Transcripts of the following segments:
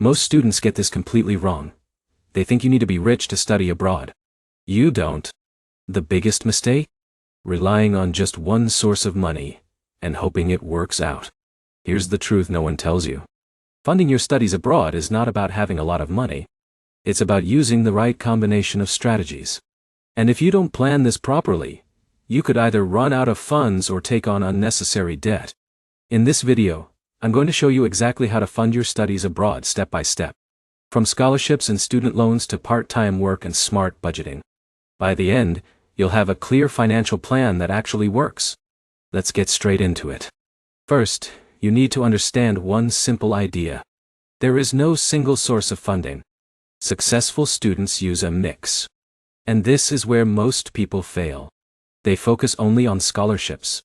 Most students get this completely wrong. They think you need to be rich to study abroad. You don't. The biggest mistake? Relying on just one source of money and hoping it works out. Here's the truth no one tells you. Funding your studies abroad is not about having a lot of money. It's about using the right combination of strategies. And if you don't plan this properly, you could either run out of funds or take on unnecessary debt. In this video, I'm going to show you exactly how to fund your studies abroad step by step. From scholarships and student loans to part-time work and smart budgeting. By the end, you'll have a clear financial plan that actually works. Let's get straight into it. First, you need to understand one simple idea. There is no single source of funding. Successful students use a mix. And this is where most people fail. They focus only on scholarships.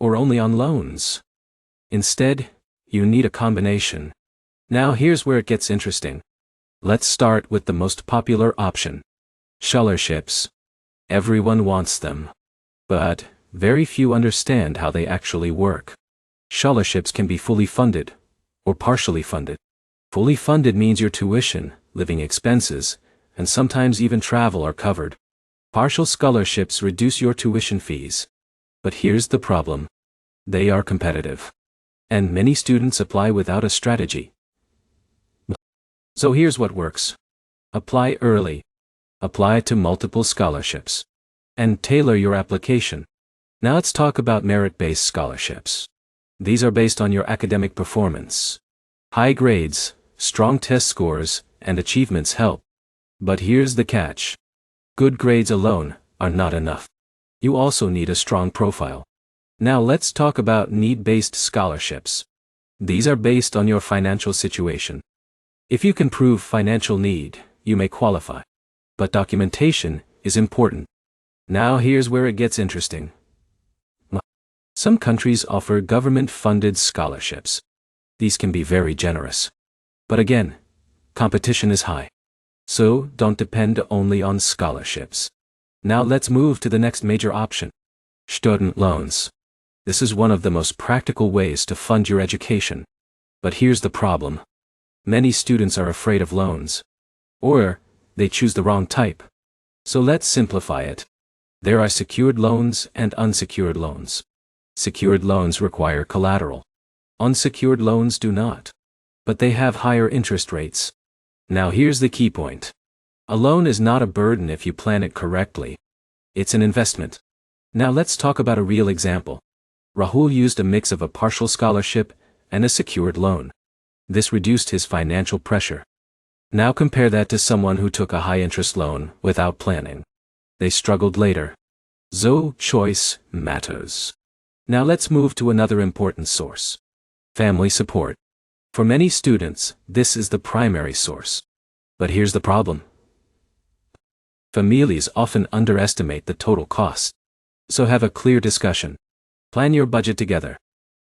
Or only on loans. Instead, you need a combination. Now here's where it gets interesting. Let's start with the most popular option. Scholarships. Everyone wants them. But very few understand how they actually work. Scholarships can be fully funded, or partially funded. Fully funded means your tuition, living expenses, and sometimes even travel are covered. Partial scholarships reduce your tuition fees. But here's the problem. They are competitive. And many students apply without a strategy. So here's what works. Apply early. Apply to multiple scholarships. And tailor your application. Now let's talk about merit-based scholarships. These are based on your academic performance. High grades, strong test scores, and achievements help. But here's the catch. Good grades alone are not enough. You also need a strong profile. Now let's talk about need-based scholarships. These are based on your financial situation. If you can prove financial need, you may qualify. But documentation is important. Now here's where it gets interesting. Some countries offer government-funded scholarships. These can be very generous. But again, competition is high. So don't depend only on scholarships. Now let's move to the next major option. Student loans. This is one of the most practical ways to fund your education. But here's the problem. Many students are afraid of loans. Or they choose the wrong type. So let's simplify it. There are secured loans and unsecured loans. Secured loans require collateral. Unsecured loans do not. But they have higher interest rates. Now here's the key point. A loan is not a burden if you plan it correctly. It's an investment. Now let's talk about a real example. Rahul used a mix of a partial scholarship and a secured loan. This reduced his financial pressure. Now compare that to someone who took a high-interest loan without planning. They struggled later. So choice matters. Now let's move to another important source. Family support. For many students, this is the primary source. But here's the problem. Families often underestimate the total cost. So have a clear discussion. Plan your budget together.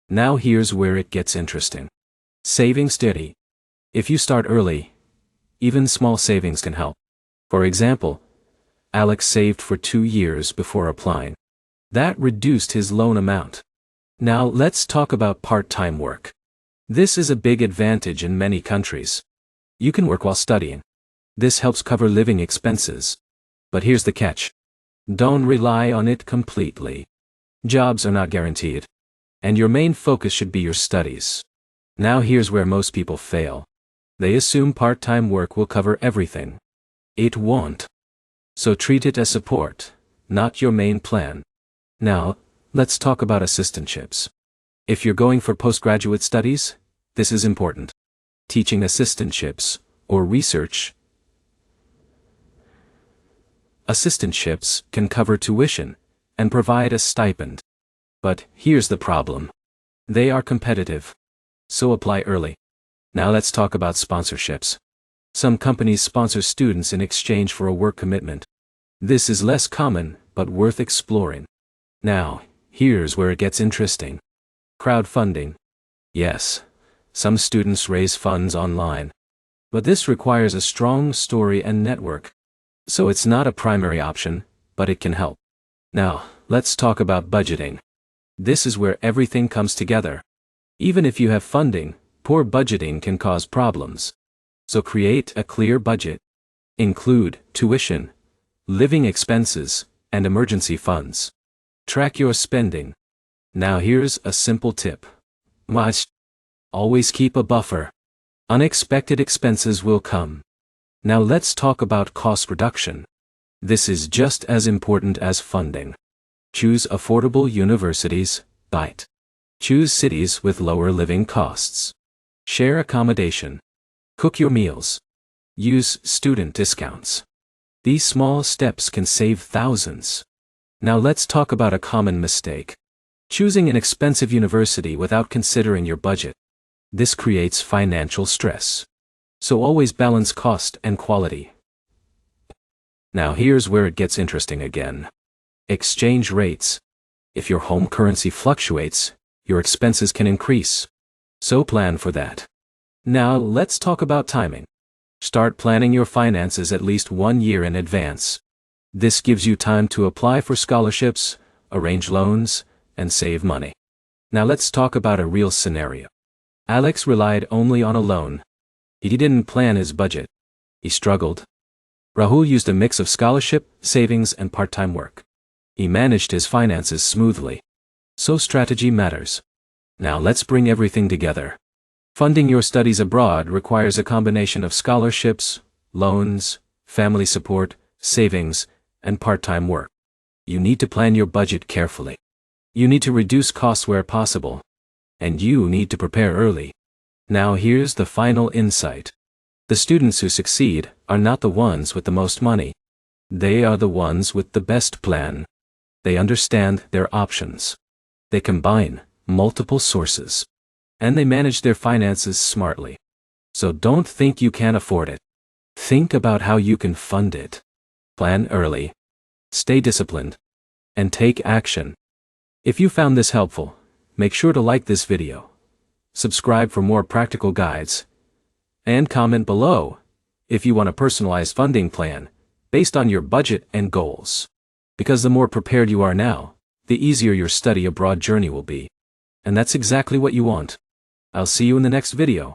Now here's where it gets interesting. Saving steady. If you start early, even small savings can help. For example, Alex saved for 2 years before applying. That reduced his loan amount. Now let's talk about part-time work. This is a big advantage in many countries. You can work while studying. This helps cover living expenses. But here's the catch. Don't rely on it completely. Jobs are not guaranteed. And your main focus should be your studies. Now here's where most people fail. They assume part-time work will cover everything. It won't. So treat it as support, not your main plan. Now, let's talk about assistantships. If you're going for postgraduate studies, this is important. Teaching assistantships, or research. Assistantships can cover tuition and provide a stipend. But here's the problem. They are competitive. So apply early. Now let's talk about sponsorships. Some companies sponsor students in exchange for a work commitment. This is less common, but worth exploring. Now, here's where it gets interesting. Crowdfunding. Yes, some students raise funds online. But this requires a strong story and network. So it's not a primary option, but it can help. Now, let's talk about budgeting. This is where everything comes together. Even if you have funding, poor budgeting can cause problems. So create a clear budget. Include tuition, living expenses, and emergency funds. Track your spending. Now here's a simple tip. Must always keep a buffer. Unexpected expenses will come. Now let's talk about cost reduction. This is just as important as funding. Choose affordable universities. Bite. Choose cities with lower living costs. Share accommodation. Cook your meals. Use student discounts. These small steps can save thousands. Now let's talk about a common mistake. Choosing an expensive university without considering your budget. This creates financial stress. So always balance cost and quality. Now here's where it gets interesting again. Exchange rates. If your home currency fluctuates, your expenses can increase. So plan for that. Now let's talk about timing. Start planning your finances at least 1 year in advance. This gives you time to apply for scholarships, arrange loans, and save money. Now let's talk about a real scenario. Alex relied only on a loan. He didn't plan his budget. He struggled. Rahul used a mix of scholarship, savings, and part-time work. He managed his finances smoothly. So strategy matters. Now let's bring everything together. Funding your studies abroad requires a combination of scholarships, loans, family support, savings, and part-time work. You need to plan your budget carefully. You need to reduce costs where possible. And you need to prepare early. Now here's the final insight. The students who succeed are not the ones with the most money. They are the ones with the best plan. They understand their options. They combine multiple sources. And they manage their finances smartly. So don't think you can't afford it. Think about how you can fund it. Plan early. Stay disciplined. And take action. If you found this helpful, make sure to like this video. Subscribe for more practical guides. And comment below if you want a personalized funding plan based on your budget and goals. Because the more prepared you are now, the easier your study abroad journey will be. And that's exactly what you want. I'll see you in the next video.